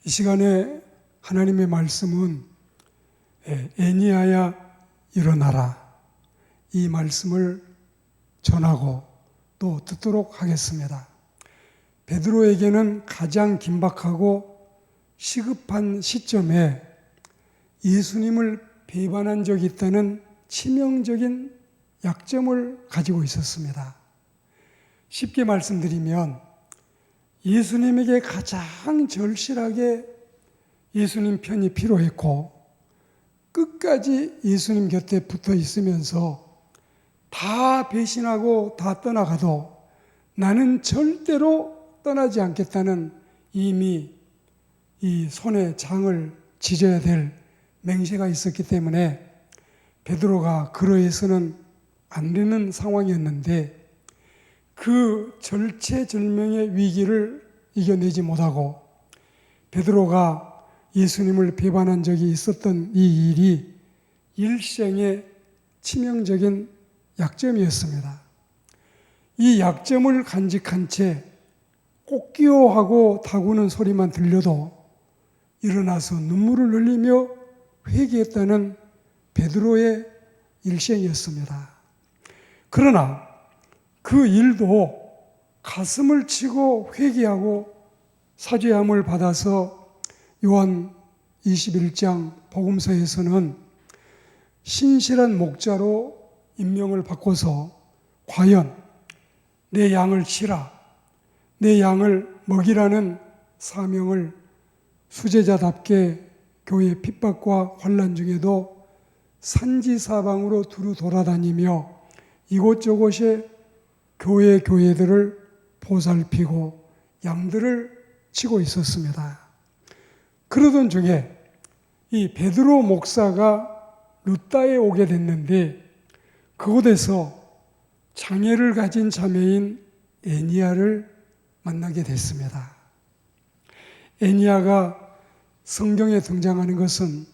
이 시간에 하나님의 말씀은 애니야야 일어나라, 이 말씀을 전하고 또 듣도록 하겠습니다. 베드로에게는 가장 긴박하고 시급한 시점에 예수님을 배반한 적이 있다는 치명적인 약점을 가지고 있었습니다. 쉽게 말씀드리면 예수님에게 가장 절실하게 예수님 편이 필요했고 끝까지 예수님 곁에 붙어 있으면서 다 배신하고 다 떠나가도 나는 절대로 떠나지 않겠다는 이미 이 손에 장을 지져야 될 맹세가 있었기 때문에 베드로가 그러해서는 안 되는 상황이었는데 그 절체절명의 위기를 이겨내지 못하고 베드로가 예수님을 배반한 적이 있었던 이 일이 일생의 치명적인 약점이었습니다. 이 약점을 간직한 채 꼭기호하고 다구는 소리만 들려도 일어나서 눈물을 흘리며 회개했다는 베드로의 일생이었습니다. 그러나 그 일도 가슴을 치고 회개하고 사죄함을 받아서 요한 21장 복음서에서는 신실한 목자로 임명을 받고서 과연 내 양을 치라, 내 양을 먹이라는 사명을 수제자답게 교회 핍박과 환난 중에도 산지사방으로 두루 돌아다니며 이곳저곳에 교회들을 보살피고 양들을 치고 있었습니다. 그러던 중에 이 베드로 목사가 룻다에 오게 됐는데 그곳에서 장애를 가진 자매인 애니야를 만나게 됐습니다. 애니야가 성경에 등장하는 것은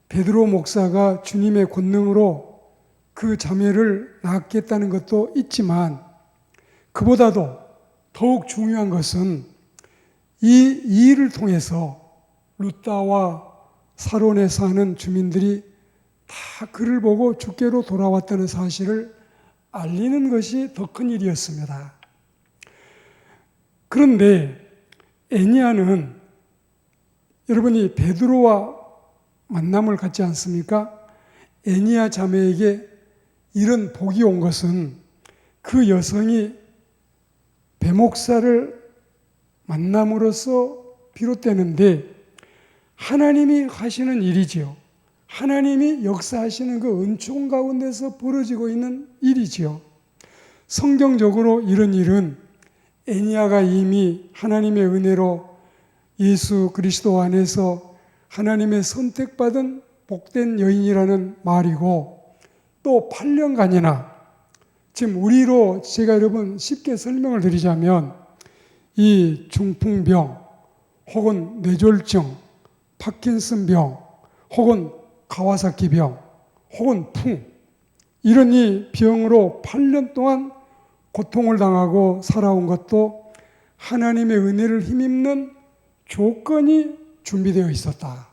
베드로 목사가 주님의 권능으로 그 자매를 낳겠다는 것도 있지만 그보다도 더욱 중요한 것은 이 일을 통해서 룻다와 사론에 사는 주민들이 다 그를 보고 주께로 돌아왔다는 사실을 알리는 것이 더 큰 일이었습니다. 그런데 애니야는 여러분이 베드로와 만남을 갖지 않습니까? 애니야 자매에게 이런 복이 온 것은 그 여성이 배목사를 만남으로써 비롯되는데 하나님이 하시는 일이지요. 하나님이 역사하시는 그 은총 가운데서 벌어지고 있는 일이지요. 성경적으로 이런 일은 애니야가 이미 하나님의 은혜로 예수 그리스도 안에서 하나님의 선택받은 복된 여인이라는 말이고 또 8년간이나 지금 우리로 제가 여러분 쉽게 설명을 드리자면 이 중풍병 혹은 뇌졸중, 파킨슨병 혹은 가와사키병 혹은 풍 이런 이 병으로 8년 동안 고통을 당하고 살아온 것도 하나님의 은혜를 힘입는 조건이 준비되어 있었다.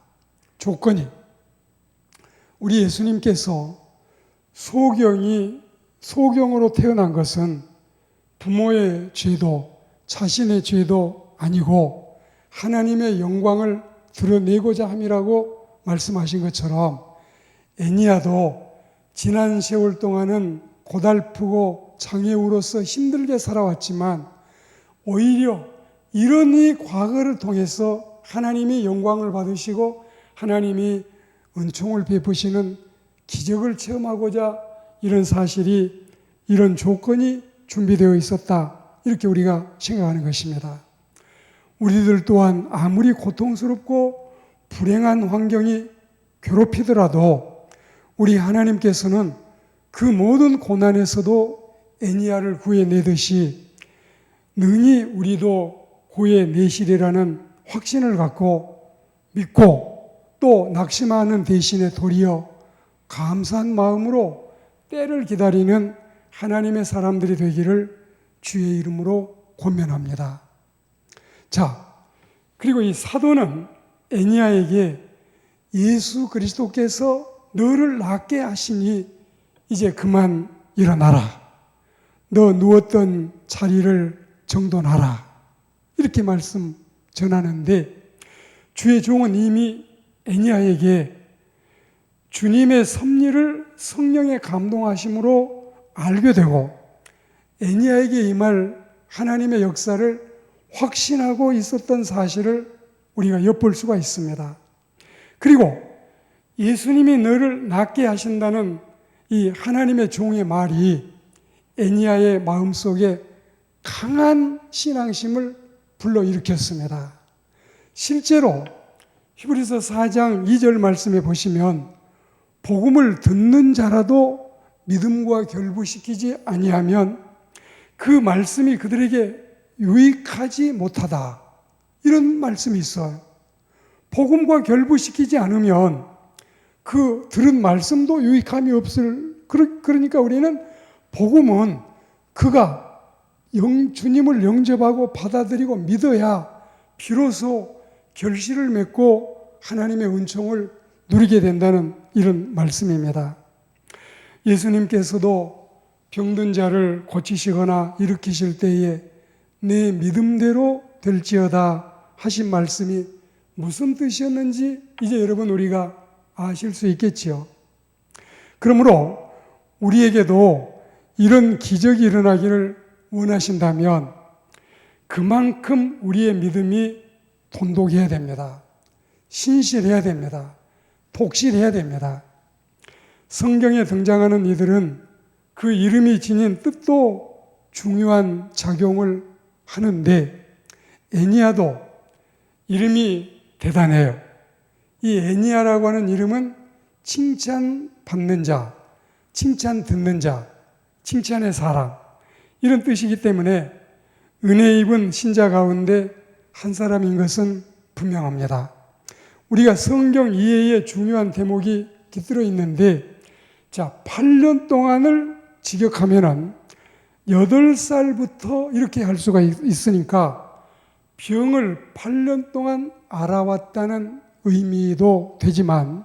조건이. 우리 예수님께서 소경으로 태어난 것은 부모의 죄도 자신의 죄도 아니고 하나님의 영광을 드러내고자 함이라고 말씀하신 것처럼 애니야도 지난 세월 동안은 고달프고 장애우로서 힘들게 살아왔지만 오히려 이런 이 과거를 통해서 하나님이 영광을 받으시고 하나님이 은총을 베푸시는 기적을 체험하고자 이런 사실이 이런 조건이 준비되어 있었다. 이렇게 우리가 생각하는 것입니다. 우리들 또한 아무리 고통스럽고 불행한 환경이 괴롭히더라도 우리 하나님께서는 그 모든 고난에서도 애니야를 구해내듯이 능히 우리도 구해내시리라는 확신을 갖고 믿고 또 낙심하는 대신에 도리어 감사한 마음으로 때를 기다리는 하나님의 사람들이 되기를 주의 이름으로 권면합니다. 자, 그리고 이 사도는 애니야에게 예수 그리스도께서 너를 낫게 하시니 이제 그만 일어나라. 너 누웠던 자리를 정돈하라. 이렇게 말씀 전하는데, 주의 종은 이미 애니야에게 주님의 섭리를 성령의 감동하심으로 알게 되고 애니야에게 임할 하나님의 역사를 확신하고 있었던 사실을 우리가 엿볼 수가 있습니다. 그리고 예수님이 너를 낫게 하신다는 이 하나님의 종의 말이 애니야의 마음속에 강한 신앙심을 불러일으켰습니다. 실제로 히브리서 4장 2절 말씀에 보시면 복음을 듣는 자라도 믿음과 결부시키지 아니하면 그 말씀이 그들에게 유익하지 못하다. 이런 말씀이 있어요. 복음과 결부시키지 않으면 그 들은 말씀도 유익함이 없을, 그러니까 우리는 복음은 그가 주님을 영접하고 받아들이고 믿어야 비로소 결실을 맺고 하나님의 은총을 누리게 된다는 이런 말씀입니다. 예수님께서도 병든 자를 고치시거나 일으키실 때에 내 믿음대로 될지어다 하신 말씀이 무슨 뜻이었는지 이제 여러분 우리가 아실 수 있겠지요. 그러므로 우리에게도 이런 기적이 일어나기를 원하신다면 그만큼 우리의 믿음이 돈독해야 됩니다. 신실해야 됩니다. 독실해야 됩니다. 성경에 등장하는 이들은 그 이름이 지닌 뜻도 중요한 작용을 하는데 애니야도 이름이 대단해요. 이 애니야라고 하는 이름은 칭찬받는 자, 칭찬 듣는 자, 칭찬의 사람 이런 뜻이기 때문에 은혜 입은 신자 가운데 한 사람인 것은 분명합니다. 우리가 성경 이해의 중요한 대목이 깃들어 있는데, 자, 8년 동안을 직역하면은 8살부터 이렇게 할 수가 있으니까 병을 8년 동안 알아왔다는 의미도 되지만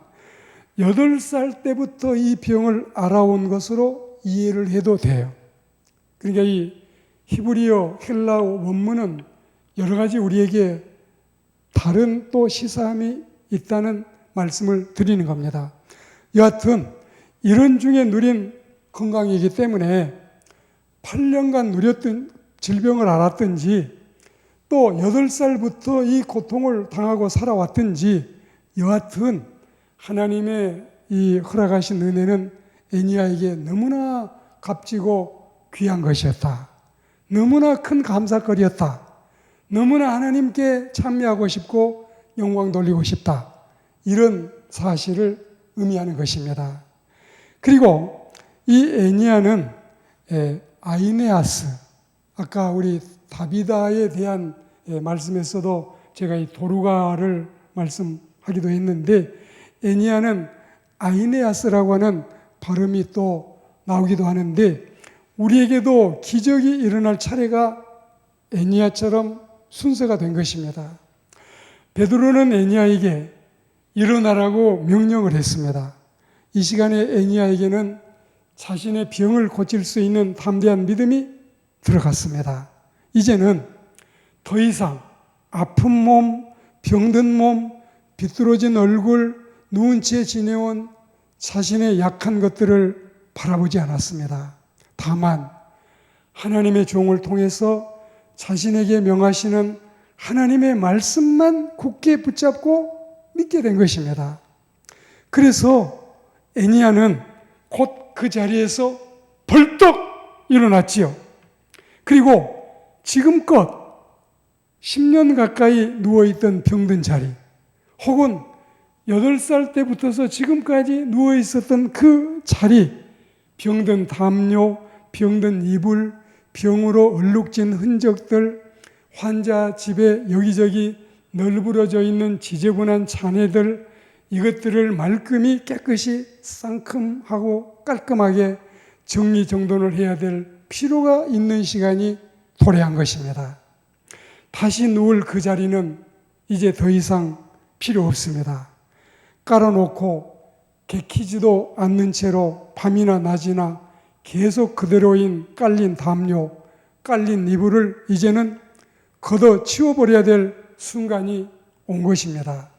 8살 때부터 이 병을 알아온 것으로 이해를 해도 돼요. 그러니까 이 히브리어 헬라어 원문은 여러 가지 우리에게 다른 또 시사함이 있다는 말씀을 드리는 겁니다. 여하튼 이런 중에 누린 건강이기 때문에 8년간 누렸던 질병을 알았든지 또 8살부터 이 고통을 당하고 살아왔든지 여하튼 하나님의 이 허락하신 은혜는 애니야에게 너무나 값지고 귀한 것이었다. 너무나 큰 감사거리였다. 너무나 하나님께 찬미하고 싶고 영광 돌리고 싶다. 이런 사실을 의미하는 것입니다. 그리고 이 애니야는 아이네아스, 아까 우리 다비다에 대한 말씀에서도 제가 이 도루가를 말씀하기도 했는데 애니야는 아이네아스라고 하는 발음이 또 나오기도 하는데 우리에게도 기적이 일어날 차례가 애니야처럼 순서가 된 것입니다. 베드로는 애니야에게 일어나라고 명령을 했습니다. 이 시간에 애니야에게는 자신의 병을 고칠 수 있는 담대한 믿음이 들어갔습니다. 이제는 더 이상 아픈 몸, 병든 몸, 비뚤어진 얼굴, 누운 채 지내온 자신의 약한 것들을 바라보지 않았습니다. 다만 하나님의 종을 통해서 자신에게 명하시는 하나님의 말씀만 굳게 붙잡고 믿게 된 것입니다. 그래서 애니야는 곧 그 자리에서 벌떡 일어났지요. 그리고 지금껏 10년 가까이 누워있던 병든 자리 혹은 8살 때부터서 지금까지 누워있었던 그 자리, 병든 담요, 병든 이불, 병으로 얼룩진 흔적들, 환자 집에 여기저기 널브러져 있는 지저분한 잔해들, 이것들을 말끔히 깨끗이 상큼하고 깔끔하게 정리정돈을 해야 될 필요가 있는 시간이 도래한 것입니다. 다시 누울 그 자리는 이제 더 이상 필요 없습니다. 깔아놓고 개키지도 않는 채로 밤이나 낮이나 계속 그대로인 깔린 담요, 깔린 이불을 이제는 걷어 치워버려야 될 순간이 온 것입니다.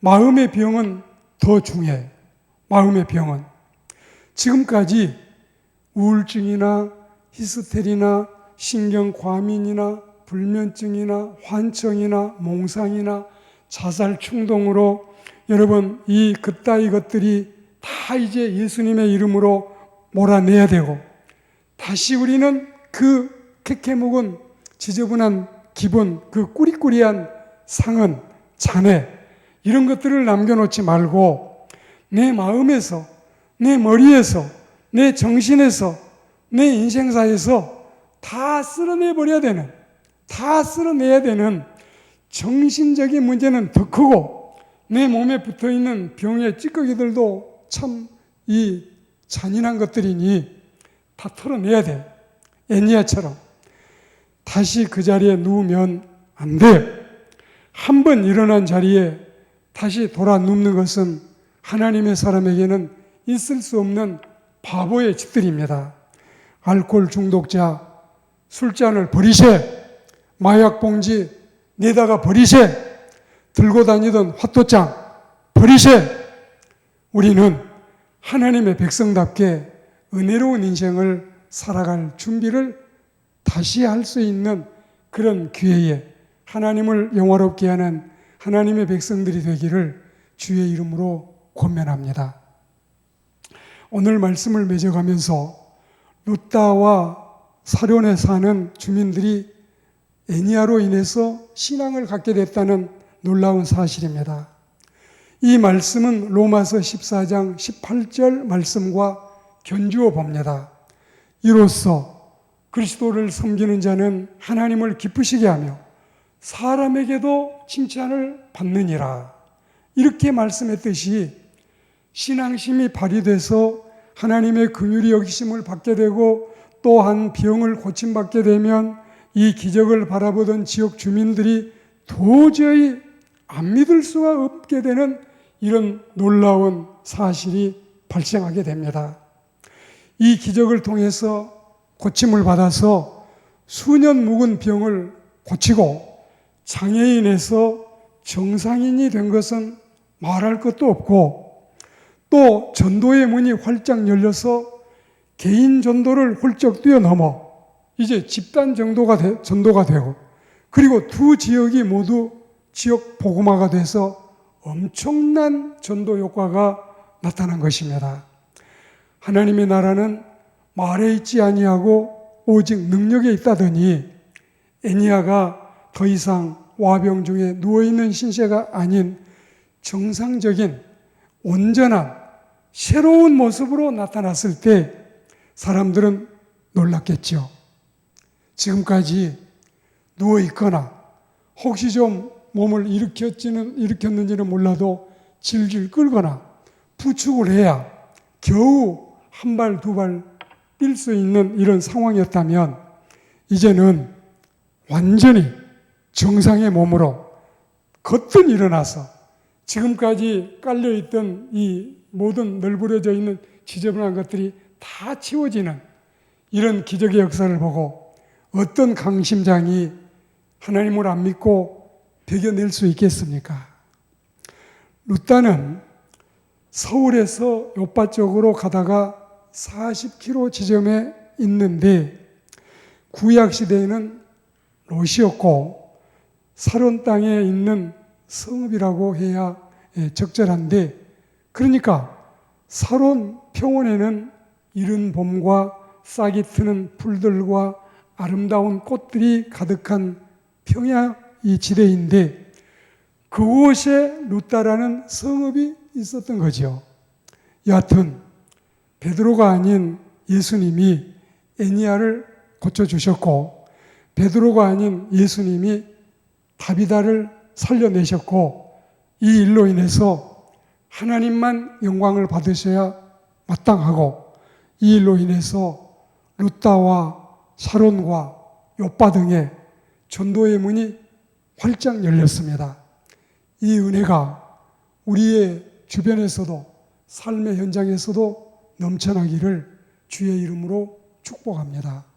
마음의 병은 더 중요해요. 마음의 병은. 지금까지 우울증이나 히스테리나 신경과민이나 불면증이나 환청이나 몽상이나 자살 충동으로 여러분 이 그따위 것들이 다 이제 예수님의 이름으로 몰아내야 되고 다시 우리는 그 캐캐묵은 지저분한 기분, 그 꾸리꾸리한 상흔, 잔해 이런 것들을 남겨놓지 말고 내 마음에서, 내 머리에서, 내 정신에서, 내 인생사에서 다 쓸어내버려야 되는, 다 쓸어내야 되는 정신적인 문제는 더 크고 내 몸에 붙어있는 병의 찌꺼기들도 참 이 잔인한 것들이니 다 털어내야 돼. 애니야처럼. 다시 그 자리에 누우면 안 돼요. 한 번 일어난 자리에 다시 돌아 눕는 것은 하나님의 사람에게는 있을 수 없는 바보의 짓들입니다. 알코올 중독자 술잔을 버리세, 마약 봉지 내다가 버리세, 들고 다니던 화또장 버리세. 우리는 하나님의 백성답게 은혜로운 인생을 살아갈 준비를 다시 할 수 있는 그런 기회에 하나님을 영화롭게 하는 하나님의 백성들이 되기를 주의 이름으로 권면합니다. 오늘 말씀을 맺어가면서 루다와 사론에 사는 주민들이 애니야로 인해서 신앙을 갖게 됐다는 놀라운 사실입니다. 이 말씀은 로마서 14장 18절 말씀과 견주어 봅니다. 이로써 그리스도를 섬기는 자는 하나님을 기쁘시게 하며 사람에게도 칭찬을 받느니라. 이렇게 말씀했듯이 신앙심이 발휘돼서 하나님의 긍휼히 여기심을 받게 되고 또한 병을 고침받게 되면 이 기적을 바라보던 지역 주민들이 도저히 안 믿을 수가 없게 되는 이런 놀라운 사실이 발생하게 됩니다. 이 기적을 통해서 고침을 받아서 수년 묵은 병을 고치고 장애인에서 정상인이 된 것은 말할 것도 없고 또 전도의 문이 활짝 열려서 개인 전도를 훌쩍 뛰어넘어 이제 집단 전도가 되고 그리고 두 지역이 모두 지역 복음화가 돼서 엄청난 전도 효과가 나타난 것입니다. 하나님의 나라는 말에 있지 아니하고 오직 능력에 있다더니 애니야가 더 이상 와병 중에 누워있는 신세가 아닌 정상적인 온전한 새로운 모습으로 나타났을 때 사람들은 놀랐겠죠. 지금까지 누워있거나 혹시 좀 몸을 일으켰는지는 몰라도 질질 끌거나 부축을 해야 겨우 한 발, 두 발 뛸 수 있는 이런 상황이었다면 이제는 완전히 정상의 몸으로 거뜬 일어나서 지금까지 깔려있던 이 모든 널브러져 있는 지저분한 것들이 다 치워지는 이런 기적의 역사를 보고 어떤 강심장이 하나님을 안 믿고 배겨낼 수 있겠습니까? 루다는 서울에서 요파 쪽으로 가다가 40km 지점에 있는데 구약시대에는 롯이었고 사론 땅에 있는 성읍이라고 해야 적절한데 그러니까 사론 평원에는 이른 봄과 싹이 트는 풀들과 아름다운 꽃들이 가득한 평야 이 지대인데 그곳에 루다라는 성읍이 있었던 거죠. 여하튼 베드로가 아닌 예수님이 애니야를 고쳐주셨고 베드로가 아닌 예수님이 다비다를 살려내셨고 이 일로 인해서 하나님만 영광을 받으셔야 마땅하고 이 일로 인해서 루다와 사론과 요파 등의 전도의 문이 활짝 열렸습니다. 이 은혜가 우리의 주변에서도 삶의 현장에서도 넘쳐나기를 주의 이름으로 축복합니다.